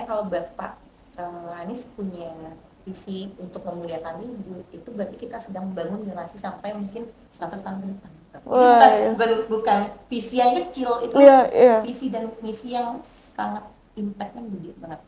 kalau Bapak Anies punya visi untuk memuliakan ibu, itu berarti kita sedang membangun generasi sampai mungkin 100 tahun ke depan. Jadi Wah, iya. bukan visi yang kecil, itu Iya, iya. visi dan misi yang sangat impactnya gede banget.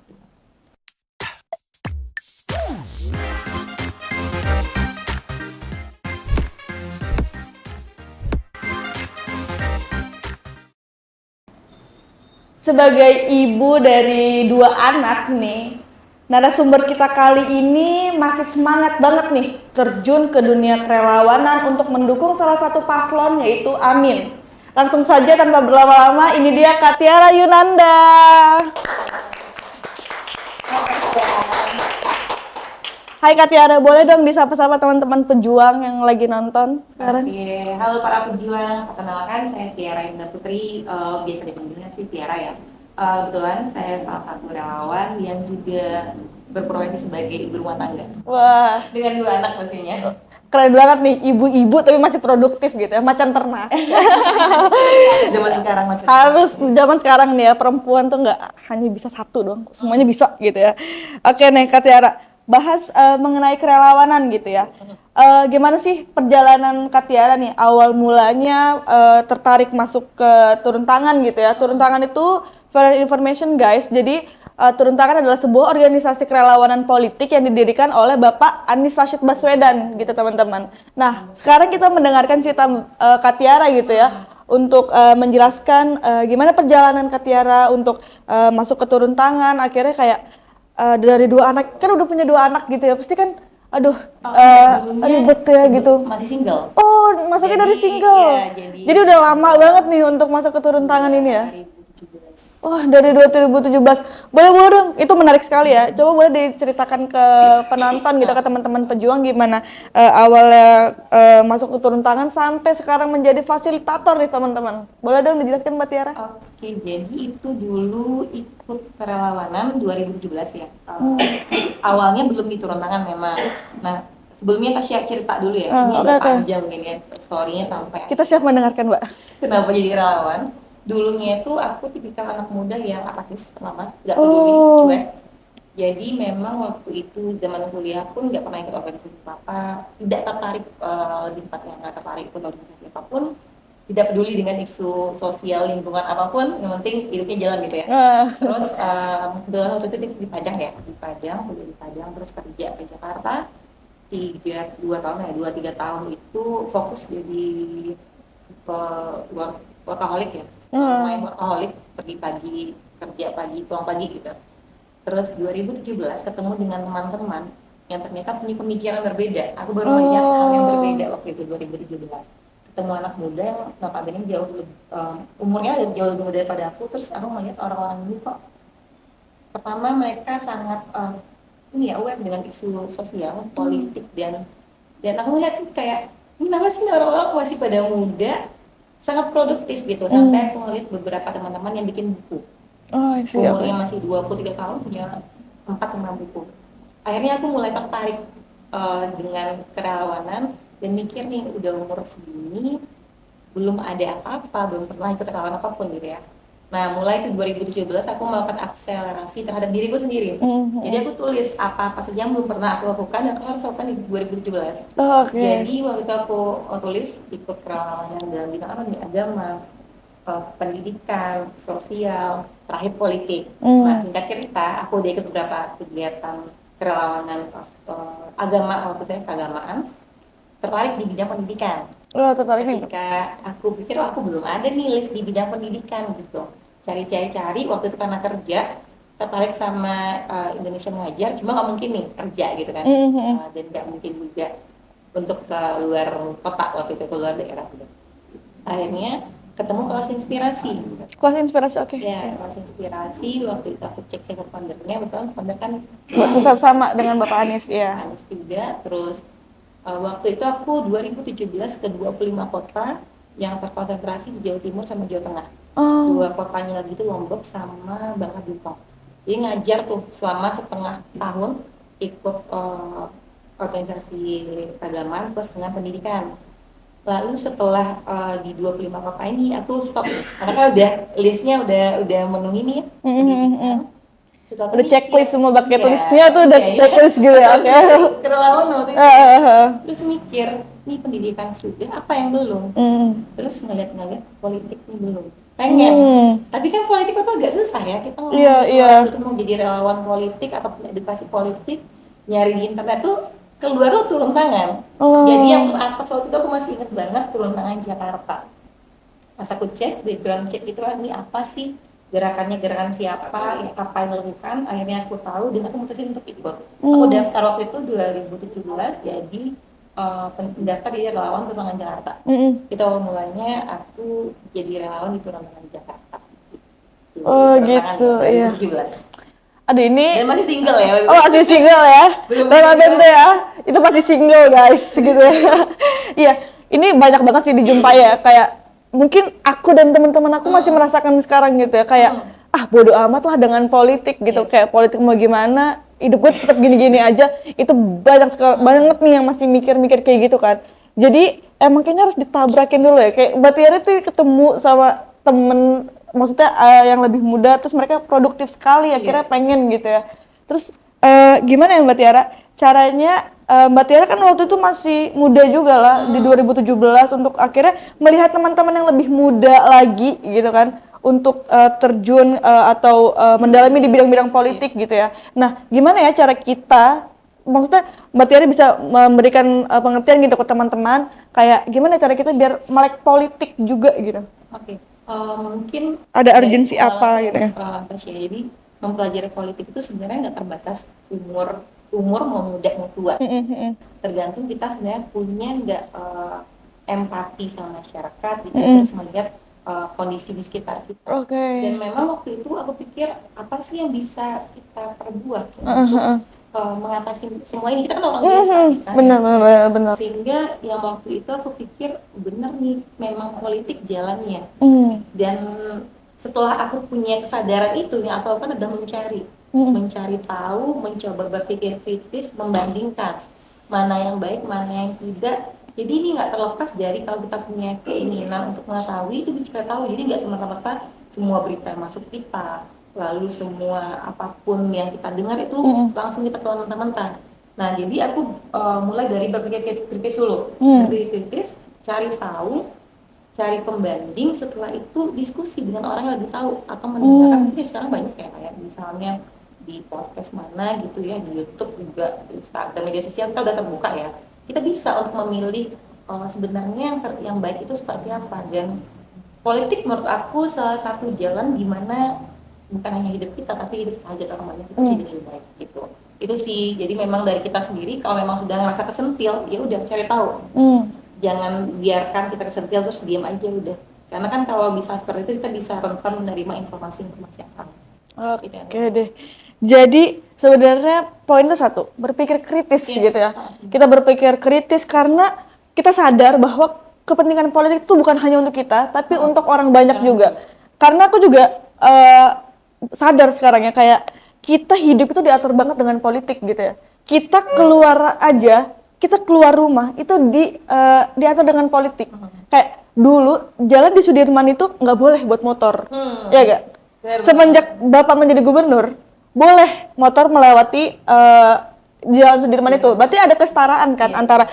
Sebagai ibu dari 2 anak nih, narasumber kita kali ini masih semangat banget nih terjun ke dunia kerelawanan untuk mendukung salah satu paslon yaitu Amin. Langsung saja tanpa berlama-lama, ini dia Kak Tiara Yunanda. Hai Kak Tiara, boleh dong disapa-sapa teman-teman pejuang yang lagi nonton sekarang? Oke, halo para pejuang, perkenalkan saya Tiara Indah Putri, biasa dipanggilnya sih Tiara ya. Kebetulan saya salah satu relawan yang juga berprofesi sebagai ibu rumah tangga. Wah, Dengan 2 anak pastinya. keren banget nih, ibu-ibu tapi masih produktif gitu ya, macan ternak. Zaman sekarang maksudnya. Harus zaman sekarang nih ya, perempuan tuh nggak hanya bisa satu dong, semuanya bisa gitu ya. Oke nih Kak Tiara, bahas mengenai kerelawanan gitu ya. Gimana sih perjalanan Kak Tiara nih, awal mulanya tertarik masuk ke turun tangan gitu ya. Turun tangan itu for information guys, jadi Turun Tangan adalah sebuah organisasi kerelawanan politik yang didirikan oleh Bapak Anies Rashid Baswedan gitu teman-teman. Nah, sekarang kita mendengarkan cerita Kak Tiara gitu ya untuk menjelaskan gimana perjalanan Kak Tiara untuk masuk ke Turun Tangan. Akhirnya kayak dari 2 anak, kan udah punya 2 anak gitu ya, pasti kan aduh ribet ya gitu. Masih single. Oh, masuknya dari single. Iya, jadi udah lama banget nih untuk masuk ke Turun Tangan ini ya. 2017. Wah, dari 2017. Boleh dong, itu menarik sekali ya. Coba boleh diceritakan ke penonton gitu, ke teman-teman pejuang gimana awalnya masuk ke Turun Tangan sampai sekarang menjadi fasilitator nih teman-teman. Boleh dong dijelaskan Mbak Tiara? Oke, jadi itu dulu ikut kerelawanan 2017 ya. Awalnya belum di Turun Tangan memang. Nah, sebelumnya Tasya cerita dulu ya. Ini agak panjang mungkin ya story-nya sampai. Kita siap mendengarkan, Mbak. Kenapa jadi relawan? Dulunya itu aku tipikal anak muda yang apatis pertama, nggak peduli, cuek. Jadi memang waktu itu zaman kuliah pun nggak pernah ikut organisasi apa, tidak tertarik, lebih tepatnya nggak tertarik ikut organisasi apapun, tidak peduli dengan isu sosial lingkungan apapun, yang penting hidupnya jalan gitu ya. Terus kebetulan waktu itu di Padang ya, kuliah di Padang, terus kerja ke Jakarta 2 tahun ya, 2-3 tahun itu fokus jadi workaholic ya. Main workaholic, pergi pagi, kerja pagi, pulang pagi gitu. Terus 2017 ketemu dengan teman-teman yang ternyata punya pemikiran berbeda. Aku baru melihat hal yang berbeda waktu itu 2017. Ketemu anak muda yang notabene jauh lebih umurnya jauh lebih muda daripada aku. Terus aku melihat orang-orang ini kok pertama mereka sangat ini ya aware dengan isu sosial, politik dan aku melihat kayak kenapa sih orang-orang masih pada muda sangat produktif gitu. Sampai aku melihat beberapa teman-teman yang bikin buku. Umurnya masih 23 tahun punya 4-5 buku. Akhirnya aku mulai tertarik dengan kerelawanan dan mikir nih udah umur segini belum ada apa-apa, belum pernah ikut relawan apapun gitu ya. Nah, mulai itu 2017 aku melakukan akselerasi terhadap diriku sendiri. Jadi aku tulis apa-apa saja yang belum pernah aku lakukan dan aku harus lakukan di 2017. Jadi waktu itu aku tulis ikut kerelawanan dalam bidang apa nih, agama, pendidikan, sosial, terakhir politik. Nah, singkat cerita, aku udah ikut beberapa kegiatan kerelawanan agama, waktu itu keagamaan, tertarik di bidang pendidikan. Ketika aku pikir aku belum ada nih list di bidang pendidikan gitu, cari waktu itu karena kerja tertarik sama Indonesia Mengajar, cuma nggak mungkin nih kerja gitu kan, dan nggak mungkin juga untuk ke luar kota waktu itu, ke luar daerah gitu. Akhirnya ketemu kelas inspirasi. Oke. Ya, kelas inspirasi waktu itu aku cek siapa foundernya, betul founder kan sama dengan Bapak Anies ya. Anies juga. Terus waktu itu aku 2017 ke 25 kota yang terkonsentrasi di Jawa Timur sama Jawa Tengah. 2 kotanya lagi itu Lombok sama Bangka Belitung. Jadi ngajar tuh selama setengah tahun, ikut organisasi keagamaan plus dengan pendidikan. Lalu setelah di 25 kota ini aku stop karena kan udah listnya udah memenuhi nih pendidikan Suka Udah mikir. checklist semua bucket Iya, listnya tuh udah iya. checklist gitu ya. Terus Oke. kerelawan waktu itu. Heeh. Terus mikir, nih pendidikan sudah, apa yang belum? Terus ngeliat-ngeliat politik nih belum. Pengen. Tapi kan politik itu agak susah ya. Kita ngomongin Iya, iya. orang itu mau jadi relawan politik atau edukasi politik, nyari di internet tuh keluar tuh turun tangan. Oh. Jadi yang atas waktu itu aku masih inget banget turun tangan Jakarta. Pas aku cek, background check itu ini apa sih? Gerakannya gerakan siapa, ya apa yang dilakukan, akhirnya aku tahu dan aku mutusin untuk ikut. Aku daftar waktu itu 2017 jadi pendaftar di relawan Turunan Jakarta. Itu awal mulanya aku jadi relawan di Turunan Jakarta. Oh gitu, iya. 2017. Aduh ini. Dan masih single ya? Oh masih single ya? Belum Ramadan tuh ya? Itu masih single guys, gitu ya. Iya, ini banyak banget sih dijumpai ya, kayak mungkin aku dan teman-teman aku masih merasakan sekarang gitu ya, kayak bodo amat lah dengan politik gitu, kayak politik mau gimana, hidup gue tetap gini-gini aja. Itu banyak banget nih yang masih mikir-mikir kayak gitu kan. Jadi emang kayaknya harus ditabrakin dulu ya, kayak Mbak Tiara tuh ketemu sama temen, maksudnya yang lebih muda, terus mereka produktif sekali, akhirnya pengen gitu ya. Terus gimana ya Mbak Tiara? Caranya Mbak Tiara kan waktu itu masih muda juga lah di 2017 untuk akhirnya melihat teman-teman yang lebih muda lagi gitu kan untuk terjun atau mendalami di bidang-bidang politik gitu ya. Nah, gimana ya cara kita, maksudnya Mbak Tiara bisa memberikan pengertian gitu ke teman-teman kayak gimana cara kita biar melek politik juga gitu. Oke. Mungkin ada urgensi apa gitu ya? Jadi mempelajari politik itu sebenarnya nggak terbatas umur mau muda mau tua. Tergantung kita sebenarnya punya nggak empati sama masyarakat, gitu, terus melihat kondisi di sekitar kita. Dan memang waktu itu aku pikir apa sih yang bisa kita perbuat untuk mengatasi semua ini. Kita kan orang biasa, kan? Benar. Sehingga yang waktu itu aku pikir benar nih, memang politik jalannya. Dan setelah aku punya kesadaran itu, yang aku lakukan adalah mencari tahu, mencoba berpikir kritis, membandingkan mana yang baik, mana yang tidak. Jadi ini nggak terlepas dari kalau kita punya keinginan untuk mengetahui, itu bisa tahu. Jadi nggak semata-mata semua berita yang masuk kita, lalu semua apapun yang kita dengar itu langsung kita telan mentah-mentah. Nah, jadi aku mulai dari berpikir kritis dulu. Berpikir kritis, cari tahu, cari pembanding, setelah itu diskusi dengan orang yang lebih tahu atau mendengarkan. Ini sekarang banyak ya, kayak misalnya di podcast mana gitu ya, di YouTube juga, di Instagram, media sosial kita udah terbuka ya. Kita bisa untuk memilih sebenarnya yang baik itu seperti apa. Dan politik menurut aku salah satu jalan gimana bukan hanya hidup kita tapi hidup hajat orang banyak itu jadi lebih baik gitu. Itu sih, jadi memang dari kita sendiri kalau memang sudah ngerasa kesentil ya udah cari tahu. Jangan biarkan kita kesentil terus diam aja udah. Karena kan kalau bisa seperti itu kita bisa rentan menerima informasi-informasi yang salah. Oke deh. Jadi sebenarnya poinnya satu, berpikir kritis gitu ya. Kita berpikir kritis karena kita sadar bahwa kepentingan politik itu bukan hanya untuk kita, tapi untuk orang banyak juga. Karena aku juga sadar sekarang ya, kayak kita hidup itu diatur banget dengan politik gitu ya. Kita keluar aja, kita keluar rumah itu diatur dengan politik. Kayak dulu jalan di Sudirman itu nggak boleh buat motor, ya gak? Semenjak Bapak menjadi gubernur, boleh motor melewati jalan Sudirman itu. Berarti ada kesetaraan kan antara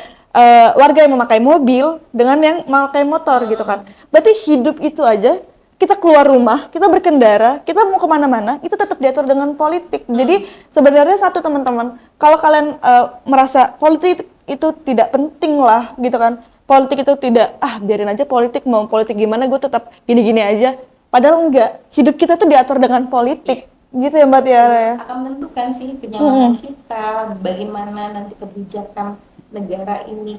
warga yang memakai mobil dengan yang memakai motor gitu kan. Berarti hidup itu aja, kita keluar rumah, kita berkendara, kita mau kemana-mana, itu tetap diatur dengan politik. Jadi sebenarnya satu teman-teman, kalau kalian merasa politik itu tidak penting lah gitu kan, politik itu tidak, biarin aja politik, mau politik gimana gue tetap gini-gini aja. Padahal enggak, hidup kita tuh diatur dengan politik. Gitu ya Mbak Tiara ya? Akan menentukan sih kenyamanan kita, bagaimana nanti kebijakan negara ini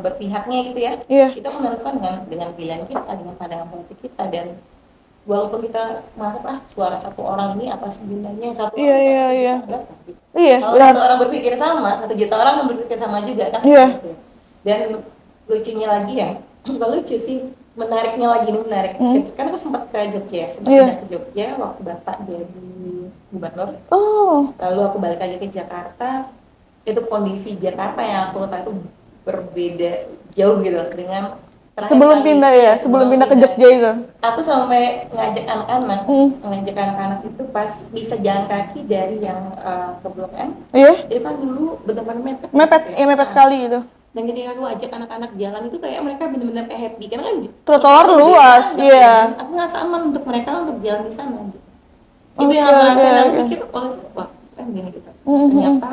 berpihaknya gitu ya. Kita menentukan dengan pilihan kita, dengan pandangan politik kita. Dan walaupun kita menganggap suara satu orang ini apa sebenarnya, satu orang kalau satu orang berpikir sama, 1 juta orang berpikir sama juga kan seperti itu. Dan lucunya lagi ya, bukan lucu sih, menariknya lagi nih, kan aku sempat ke Jogja, pindah ke Jogja waktu Bapak jadi gubernur. Lalu aku balik lagi ke Jakarta, itu kondisi Jakarta yang aku tahu itu berbeda jauh gitu dengan Terakhir Sebelum kali, pindah ya, sebelum pindah ke Jogja itu. aku sampai ngajak anak-anak itu pas bisa jalan kaki dari yang ke Blok M. Iya, Itu kan dulu benar-benar mepet, mepet, gitu ya mepet Nah, sekali gitu. dan ketika aku ajak anak-anak jalan itu kayak mereka benar-benar kayak happy karena kan Trotoar trotoarnya gede luas, banget, iya. ya. Dan aku ngerasa aman untuk mereka untuk jalan di sana gitu. Itu yang aku rasain, aku pikir wah kan gini gitu. Ternyata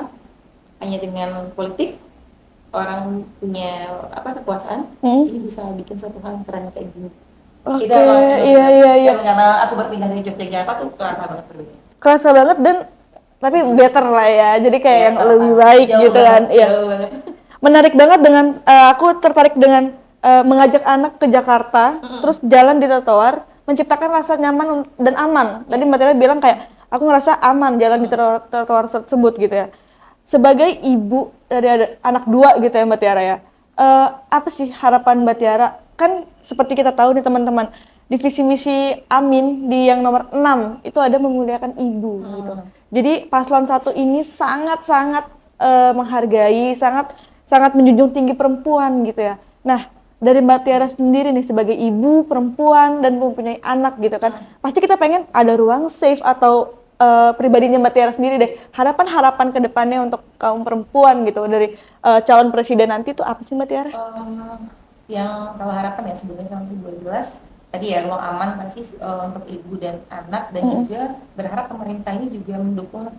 hanya dengan politik orang punya kekuasaan ini bisa bikin suatu hal yang keren kayak gini. Oke, Itu yang aku rasain iya, banget. iya, iya. Dan karena aku berpindah dari Yogyakarta tuh kerasa banget berbeda. Kerasa banget dan tapi better lah ya. Jadi kayak yang Better, lebih pasti. baik Jauh gitu banget, kan. Iya. jauh banget. Menarik banget dengan aku tertarik dengan mengajak anak ke Jakarta, terus jalan di trotoar, menciptakan rasa nyaman dan aman. Tadi Mbak Tiara bilang kayak aku ngerasa aman jalan di trotoar tersebut gitu ya. Sebagai ibu dari anak dua gitu ya Mbak Tiara ya. Apa sih harapan Mbak Tiara? Kan seperti kita tahu nih teman-teman, di visi misi Amin di yang nomor 6 itu ada memuliakan ibu gitu. Jadi paslon 1 ini sangat-sangat menghargai, sangat menjunjung tinggi perempuan gitu ya. Nah, dari Mbak Tiara sendiri nih sebagai ibu perempuan dan mempunyai anak gitu kan, pasti kita pengen ada ruang safe atau pribadinya Mbak Tiara sendiri deh, harapan-harapan ke depannya untuk kaum perempuan gitu dari calon presiden nanti itu apa sih Mbak Tiara? Yang kalau harapan ya sebenarnya sampai 2012 tadi ya ruang aman pasti untuk ibu dan anak dan juga berharap pemerintah ini juga mendukung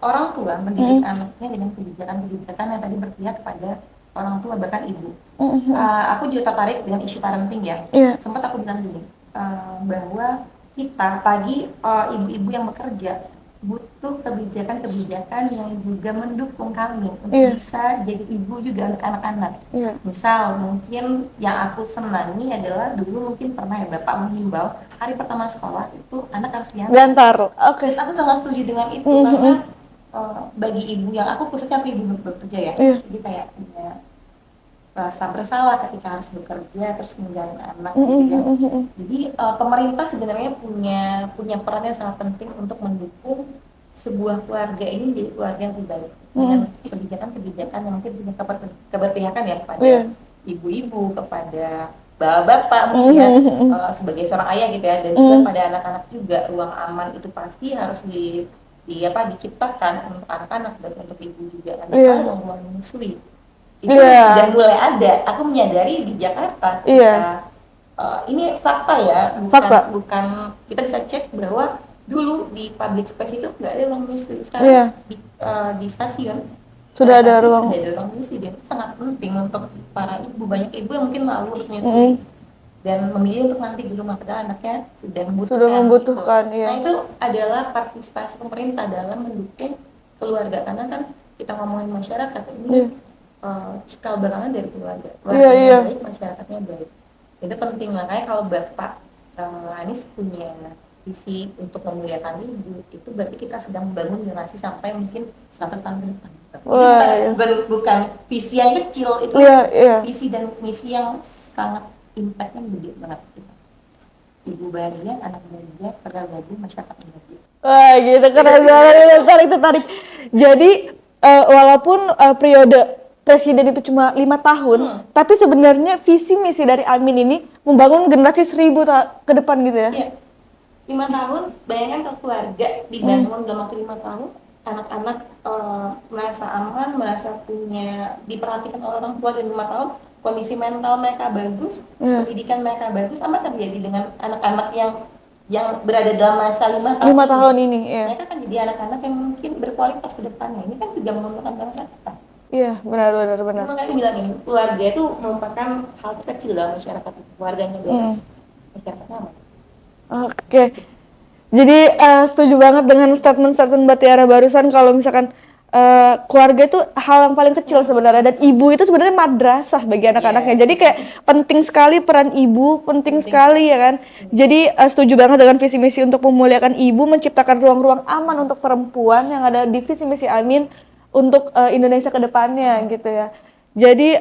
orang tua mendidik anaknya dengan kebijakan-kebijakan yang tadi berpihak kepada orang tua bahkan ibu. Aku juga tertarik dengan isu parenting ya. Sempat aku bilang gini bahwa kita pagi ibu-ibu yang bekerja butuh kebijakan-kebijakan yang juga mendukung kami untuk bisa jadi ibu juga untuk anak-anak. Misal mungkin yang aku senangi adalah dulu mungkin pernah ya Bapak menghimbau hari pertama sekolah itu anak harus diantar. Oke. Dan aku sangat setuju dengan itu karena bagi ibu yang aku khususnya aku ibu bekerja ya, jadi kayak punya rasa bersalah ketika harus bekerja terus meninggalin anak gitu ya. Jadi pemerintah sebenarnya punya peran yang sangat penting untuk mendukung sebuah keluarga ini menjadi keluarga yang lebih baik dengan kebijakan-kebijakan yang mungkin punya keberpihakan ya kepada ibu-ibu, kepada bapak-bapak mungkin ya sebagai seorang ayah gitu ya, dan juga pada anak-anak juga ruang aman itu pasti harus diciptakan untuk anak-anak dan untuk ibu juga. Misalnya ruang menyusui itu sudah mulai ada. Aku menyadari di Jakarta ini fakta ya, bukan kita bisa cek bahwa dulu di public space itu nggak ada ruang menyusui. Sekarang di stasiun sudah ada ruang menyusui dan itu sangat penting untuk para ibu. Banyak ibu yang mungkin malu untuk menyusui dan memilih untuk nanti di rumah padahal anaknya sudah membutuhkan gitu. Nah itu adalah partisipasi pemerintah dalam mendukung keluarga karena kan kita ngomongin masyarakat ini cikal barangan dari keluarga baik, masyarakatnya baik. Itu penting, makanya kalau Bapak Anies punya visi untuk memuliakan ibu, itu berarti kita sedang membangun generasi sampai mungkin 100 tahun ke depan. Bukan visi yang kecil, itu visi dan misi yang sangat impactnya gede banget kita. Ibu bahagia, anak bahagia, keluarga bahagia, masyarakat bahagia. Wah gitu, keren banget, tertarik. Jadi walaupun periode presiden itu cuma 5 tahun, tapi sebenarnya visi misi dari Amin ini membangun generasi 1000 ke depan gitu ya. 5 tahun, bayangkan kalau keluarga dibangun dalam waktu 5 tahun, anak-anak merasa aman, merasa diperhatikan oleh orang tua, dan 5 tahun kondisi mental mereka bagus, pendidikan mereka bagus, sama terjadi dengan anak-anak yang berada dalam masa 5 tahun ini. Mereka kan jadi anak-anak yang mungkin berkualitas ke depannya. Ini kan juga menguntungkan bangsa kita. Iya, benar. Makanya bilang ini, keluarga itu merupakan hal terkecil dalam masyarakat. Keluarganya beres, masyarakatnya aman. Oke. Jadi setuju banget dengan statement Mbak Tiara barusan kalau misalkan keluarga itu hal yang paling kecil sebenarnya, dan ibu itu sebenarnya madrasah bagi anak-anaknya. Jadi kayak penting sekali peran ibu, penting sekali ya kan. Jadi setuju banget dengan visi misi untuk memuliakan ibu, menciptakan ruang-ruang aman untuk perempuan yang ada di visi misi Amin untuk Indonesia ke depannya gitu ya. Jadi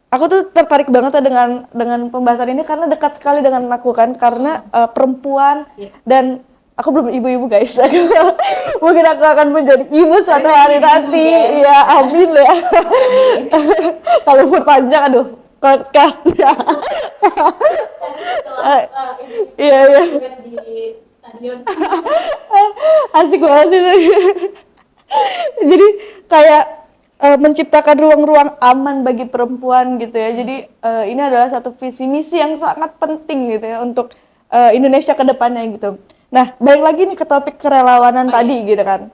aku tuh tertarik banget dengan pembahasan ini karena dekat sekali dengan aku kan, karena perempuan dan aku belum ibu-ibu guys. Mungkin aku akan menjadi ibu suatu hari nanti. Ya, amin ya. Kalau umur panjang, aduh, podcast ya. Setelah Iya iya. di stadion. Asik banget sih. Jadi kayak menciptakan ruang-ruang aman bagi perempuan gitu ya. Jadi ini adalah satu visi misi yang sangat penting gitu ya untuk Indonesia ke depannya gitu. Nah, balik lagi nih ke topik kerelawanan tadi gitu kan.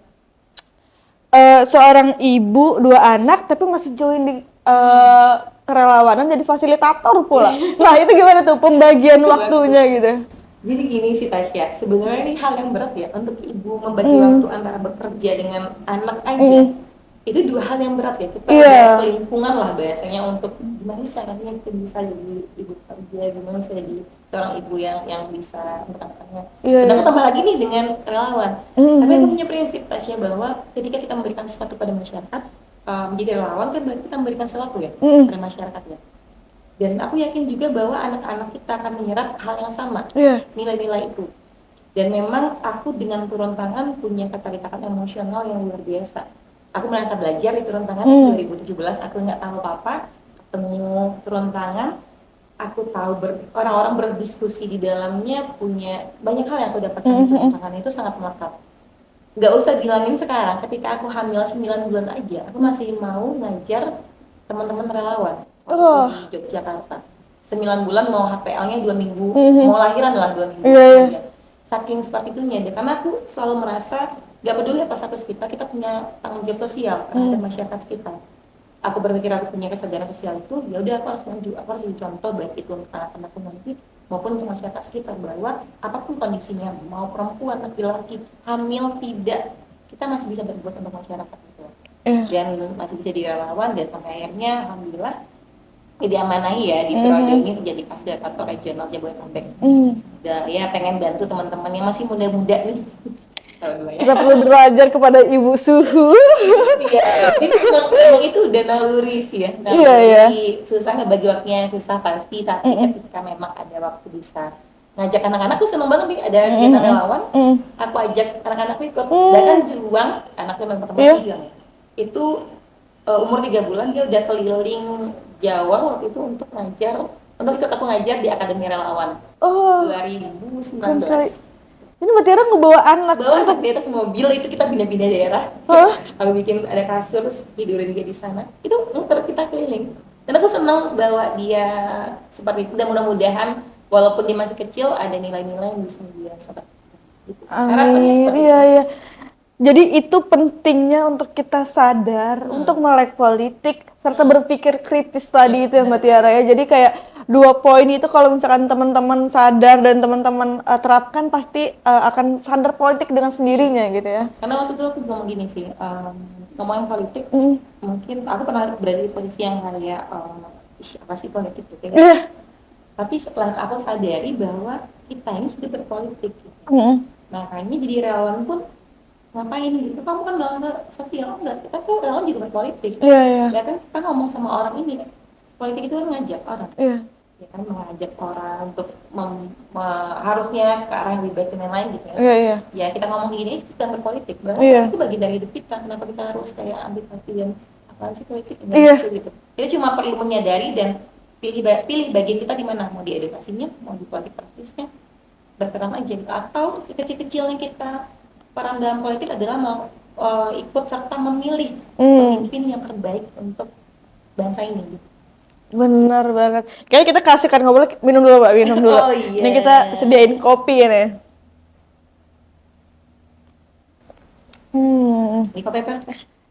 Seorang ibu 2 anak tapi masih join di kerelawanan jadi fasilitator pula. Nah, itu gimana tuh pembagian waktunya gitu? Jadi gini sih Tasya, sebenarnya ini hal yang berat ya untuk ibu membagi waktu antara bekerja dengan anak aja. Itu 2 hal yang berat ya. Kita ada lingkungan lah biasanya untuk gimana caranya kita bisa jadi ibu kerja, gimana bisa jadi seorang ibu yang bisa untuk anak-anaknya. Dan aku tambah lagi nih dengan relawan. Tapi aku punya prinsip Tasya bahwa ketika kita memberikan sesuatu pada masyarakat, menjadi relawan kan berarti kita memberikan sesuatu ya pada masyarakat ya. Dan aku yakin juga bahwa anak-anak kita akan menyerap hal yang sama, nilai-nilai itu. Dan memang aku dengan turun tangan punya keterikatan emosional yang luar biasa. Aku merasa belajar di turun tangan 2017, aku nggak tahu apa-apa, ketemu turun tangan, aku tahu orang-orang berdiskusi di dalamnya, punya banyak hal yang aku dapatkan di turun tangan, itu sangat melekat. Nggak usah bilangin sekarang, ketika aku hamil 9 bulan aja, aku masih mau ngajar teman-teman relawan di Yogyakarta. 9 bulan mau HPL-nya 2 minggu, mau lahiran lah 2 minggu. Saking seperti itunya, karena aku selalu merasa gak peduli apa status kita punya tanggung jawab sosial terhadap masyarakat sekitar. Aku berpikir aku punya kesadaran sosial itu, ya udah aku harus maju, aku harus jadi contoh baik itu untuk anak-anakku nanti maupun untuk masyarakat sekitar, bahwa apapun kondisinya, mau perempuan, laki-laki, hamil, tidak, kita masih bisa berbuat untuk masyarakat gitu. Dan masih bisa direlawan, dan sampai akhirnya alhamdulillah diamanahi ya di periode ini menjadi fasilitator regional Jabodetabek. Ya pengen bantu teman-teman yang masih muda-muda nih. Kita perlu belajar kepada ibu suhu. Iya, memang itu udah naluri sih ya. Naluri susah ngebagi waktunya, susah pasti, tapi ketika memang ada waktu bisa ngajak anak-anak, tuh seneng banget nih ada kegiatan relawan. Aku ajak anak-anakku ikut. Bahkan Juang, anaknya memang pertama Juang ya. Itu umur 3 bulan dia udah keliling Jawa waktu itu untuk ikut aku ngajar di Akademi Relawan 2019. Ini Mbak Tiara ngebawa anak untuk di atas mobil, itu kita pindah-pindah daerah. Aku bikin ada kasur, tidurin dia di sana. Itu muter kita keliling. Dan aku senang bahwa dia seperti itu. Dan mudah-mudahan walaupun dia masih kecil ada nilai-nilai yang bisa dia seperti itu. Harapannya seperti itu. Iya. Jadi itu pentingnya untuk kita sadar untuk melek politik serta berpikir kritis tadi itu ya Mbak Tiara ya. Jadi kayak 2 poin itu kalau misalkan teman-teman sadar dan teman-teman terapkan pasti akan sadar politik dengan sendirinya gitu ya. Karena waktu itu aku ngomong gini sih, ngomongin politik, mungkin aku pernah berada di posisi yang kayak apa sih politik gitu ya. Tapi setelah aku sadari bahwa kita ini sudah berpolitik gitu. Makanya jadi relawan pun ngapain gitu, kamu kan dalam sosial, enggak, kita tuh relawan juga berpolitik. Ya kan kita ngomong sama orang ini, politik itu kan ngajak orang. Ya kan mengajak orang untuk harusnya ke arah yang lebih baik dan lain gitu ya. Ya kita ngomong gini itu sedang berpolitik, bahwa itu bagian dari hidup kita, kenapa kita harus kayak ambil bagian apaan sih politik gitu. Kita cuma perlu menyadari dan pilih bagian kita di mana, mau di edukasinya, mau di politik praktisnya, berperan aja gitu. Atau kecil-kecilnya kita peran dalam politik adalah mau ikut serta memilih pemimpin yang terbaik untuk bangsa ini gitu. Benar banget. Kayaknya kita kasihkan ngobrol, minum dulu Mbak, minum dulu. Ini kita sediain kopi ya nih. Ini kopi apa?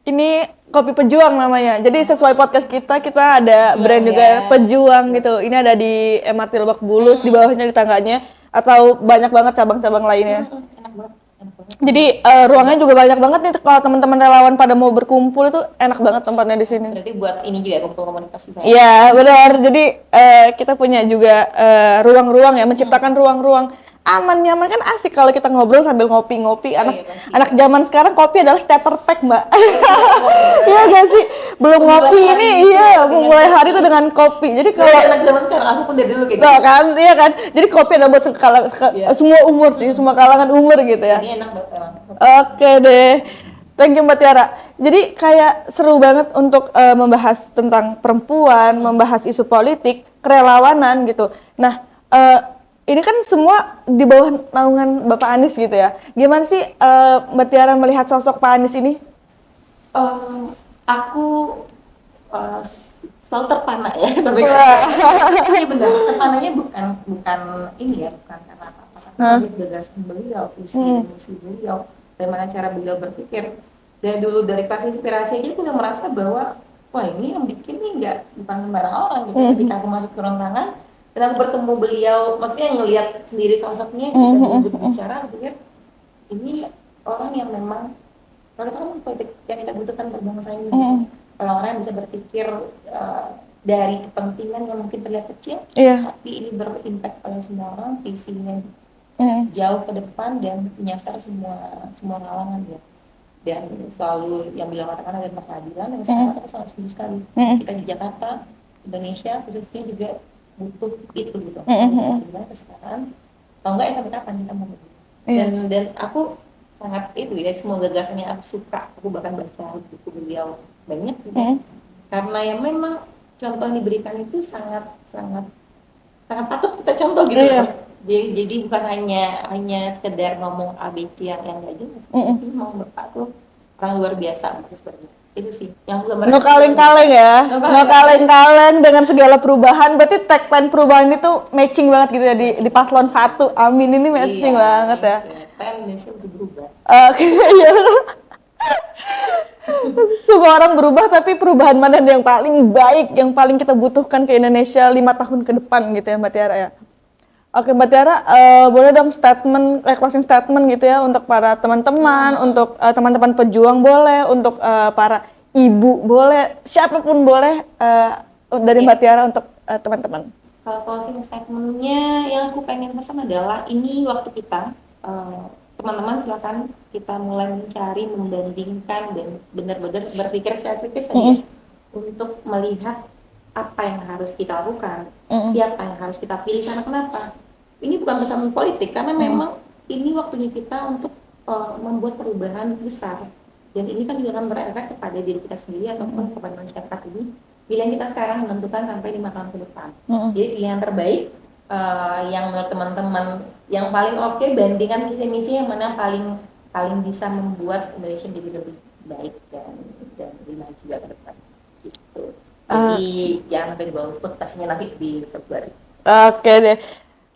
Ini kopi Pejuang namanya. Jadi sesuai podcast kita ada brand juga Pejuang gitu. Ini ada di MRT Lebak Bulus, di bawahnya di tangganya, atau banyak banget cabang-cabang lainnya. Enak banget. Jadi ruangnya juga banyak banget nih kalau teman-teman relawan pada mau berkumpul, itu enak banget tempatnya di sini. Berarti buat ini juga kumpul komunikasi saya. Iya benar. Jadi kita punya juga ruang-ruang ya, menciptakan ruang-ruang aman nyaman, kan asik kalau kita ngobrol sambil ngopi-ngopi. Anak zaman sekarang kopi adalah starter pack Mbak. Iya gak sih? Belum ngopi ini mulai hari itu dengan kopi. Jadi kalau anak zaman sekarang, aku pun dari dulu gitu. Kan, iya kan? Jadi kopi ada buat semua umur sih, semua kalangan umur gitu ya. Ini enak banget emang. Oke deh. Thank you Mbak Tiara. Jadi kayak seru banget untuk membahas tentang perempuan, membahas isu politik, kerelawanan gitu. Nah, ini kan semua di bawah naungan Bapak Anies gitu ya. Gimana sih Mbak Tiara melihat sosok Pak Anies ini? Aku uh, selalu terpana ya, tapi Wah. iya benar, terpananya bukan ini ya, bukan karena apa-apa, tapi dari gagasan beliau, visi dan misi beliau, bagaimana cara beliau berpikir. Dari dulu dari kelas inspirasi aja aku udah merasa bahwa wah ini yang bikin nih bukan sembarang orang gitu. Ketika aku masuk turun tangan dan aku bertemu beliau, maksudnya ngelihat sendiri sosoknya kita dulu berbicara, aku pikir ini orang yang memang kalau kan politik yang kita butuhkan berbangsa ini. Orang-orang yang bisa berpikir dari kepentingan yang mungkin terlihat kecil, tapi ini berimpact pada semua orang, visinya jauh ke depan dan menyasar semua kalangan ya. Dan selalu yang beliau katakan ada peradilan, dan sekarang aku sangat setuju sekali. Kita di Jakarta, Indonesia khususnya juga butuh itu gitu. Peradilan sekarang, atau enggak ya sampai kapan kita mau begitu. Dan aku sangat itu ya, semua gagasannya aku suka. Aku bahkan baca buku beliau banyak gitu. Karena yang memang contoh yang diberikan itu sangat patut kita contoh gitu. Jadi bukan hanya sekedar ngomong ABC yang enggak jelas, tapi mau Bapak tuh orang luar biasa itu sih yang no kaleng-kaleng ya, no kaleng-kaleng dengan segala perubahan. Berarti tagline perubahan itu matching banget gitu ya di paslon 1. Amin ini matching banget ya. Indonesia udah berubah. Iya. Semua orang berubah, tapi perubahan mana yang paling baik, yang paling kita butuhkan ke Indonesia 5 tahun ke depan gitu ya Mbak Tiara ya. Oke Mbak Tiara, boleh dong closing statement gitu ya untuk para teman-teman, untuk teman-teman pejuang boleh, untuk para ibu boleh, siapapun boleh dari Mbak Tiara untuk teman-teman. Kalau closing statementnya yang aku pengen pesan adalah ini waktu kita, teman-teman silakan kita mulai mencari, membandingkan dan benar-benar berpikir secara kritis saja untuk melihat apa yang harus kita lakukan, siapa yang harus kita pilih, karena kenapa? Ini bukan pesan politik, karena memang ini waktunya kita untuk membuat perubahan besar, dan ini kan juga akan berefek kepada diri kita sendiri ataupun kepada masyarakat ini. Pilihan kita sekarang menentukan sampai 5 tahun ke depan. Jadi pilihan terbaik yang menurut teman-teman yang paling oke, bandingkan visi-misi yang mana paling bisa membuat Indonesia menjadi lebih baik dan lebih maju juga ke depan. Gitu. Jadi jangan sampai golput, pastinya nanti di Februari. Oke deh.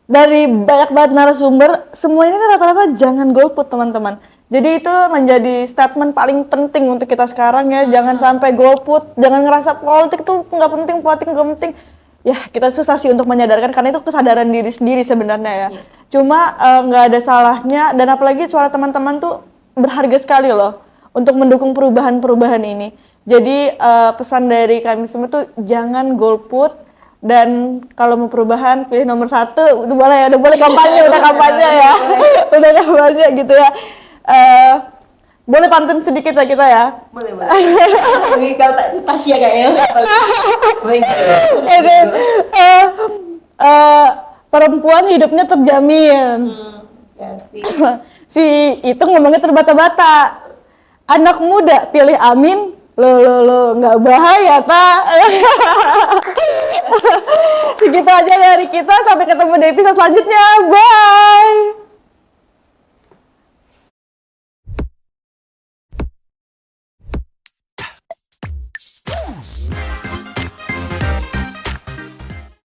Dari banyak banget narasumber, semua ini kan rata-rata jangan golput teman-teman. Jadi itu menjadi statement paling penting untuk kita sekarang ya. Jangan sampai golput, jangan ngerasa politik tuh nggak penting, politik nggak penting. Ya kita susah sih untuk menyadarkan, karena itu kesadaran diri sendiri sebenarnya ya. Cuma nggak ada salahnya, dan apalagi suara teman-teman tuh berharga sekali loh untuk mendukung perubahan-perubahan ini. Jadi pesan dari kami semua tuh jangan golput. Dan kalau mau perubahan pilih nomor 1, itu boleh ya, udah boleh kampanye, udah kampanye ya, udah kampanye gitu ya. Boleh pantun sedikit ya kita ya. Boleh. Ini kalau Tasya kayaknya. Perempuan hidupnya terjamin. Si itu ngomongnya terbata-bata. Anak muda pilih Amin. Lo nggak bahaya ta? Segitu aja dari kita, sampai ketemu di episode selanjutnya, bye.